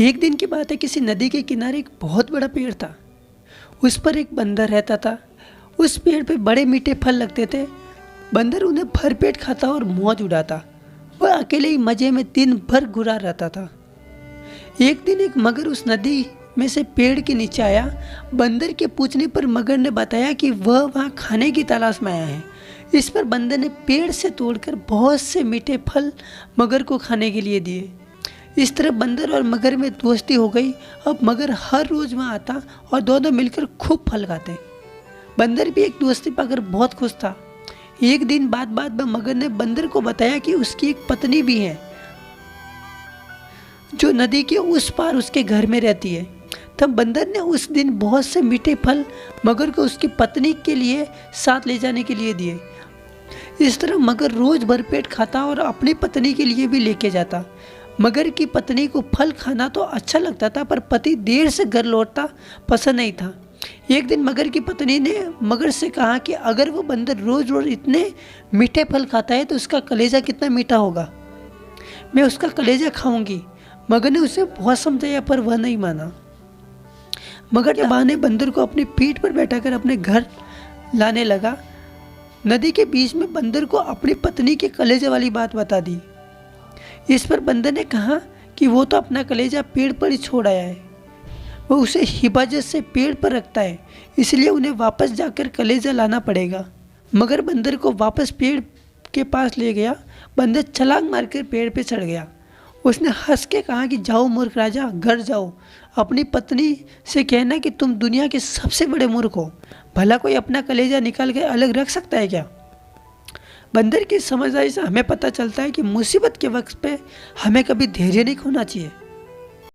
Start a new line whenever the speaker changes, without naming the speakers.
एक दिन की बात है, किसी नदी के किनारे एक बहुत बड़ा पेड़ था। उस पर एक बंदर रहता था। उस पेड़ पे बड़े मीठे फल लगते थे। बंदर उन्हें भरपेट खाता और मौज उड़ाता। वह अकेले ही मजे में दिन भर घुरा रहता था। एक दिन एक मगर उस नदी में से पेड़ के नीचे आया। बंदर के पूछने पर मगर ने बताया कि वह वहाँ खाने की तलाश में आया है। इस पर बंदर ने पेड़ से तोड़कर बहुत से मीठे फल मगर को खाने के लिए दिए। इस तरह बंदर और मगर में दोस्ती हो गई। अब मगर हर रोज वहाँ आता और दोनों मिलकर खूब फल खाते। बंदर भी एक दोस्ती पाकर बहुत खुश था। एक दिन बाद में मगर ने बंदर को बताया कि उसकी एक पत्नी भी है जो नदी के उस पार उसके घर में रहती है। तब बंदर ने उस दिन बहुत से मीठे फल मगर को उसकी पत्नी के लिए साथ ले जाने के लिए दिए। इस तरह मगर रोज भरपेट खाता और अपनी पत्नी के लिए भी लेके जाता। मगर की पत्नी को फल खाना तो अच्छा लगता था, पर पति देर से घर लौटता पसंद नहीं था। एक दिन मगर की पत्नी ने मगर से कहा कि अगर वो बंदर रोज रोज इतने मीठे फल खाता है तो उसका कलेजा कितना मीठा होगा, मैं उसका कलेजा खाऊंगी। मगर ने उसे बहुत समझाया पर वह नहीं माना। मगर के बहाने बंदर को अपनी पीठ पर बैठाकर अपने घर लाने लगा। नदी के बीच में बंदर को अपनी पत्नी के कलेजे वाली बात बता दी। इस पर बंदर ने कहा कि वो तो अपना कलेजा पेड़ पर ही छोड़ आया है, वो उसे हिफाजत से पेड़ पर रखता है, इसलिए उन्हें वापस जाकर कलेजा लाना पड़ेगा। मगर बंदर को वापस पेड़ के पास ले गया। बंदर छलांग मारकर पेड़ पे चढ़ गया। उसने हंस के कहा कि जाओ मूर्ख राजा, घर जाओ, अपनी पत्नी से कहना कि तुम दुनिया के सबसे बड़े मूर्ख हो। भला कोई अपना कलेजा निकाल के अलग रख सकता है क्या? बंदर की समझदारी से हमें पता चलता है कि मुसीबत के वक्त पे हमें कभी धैर्य नहीं खोना चाहिए।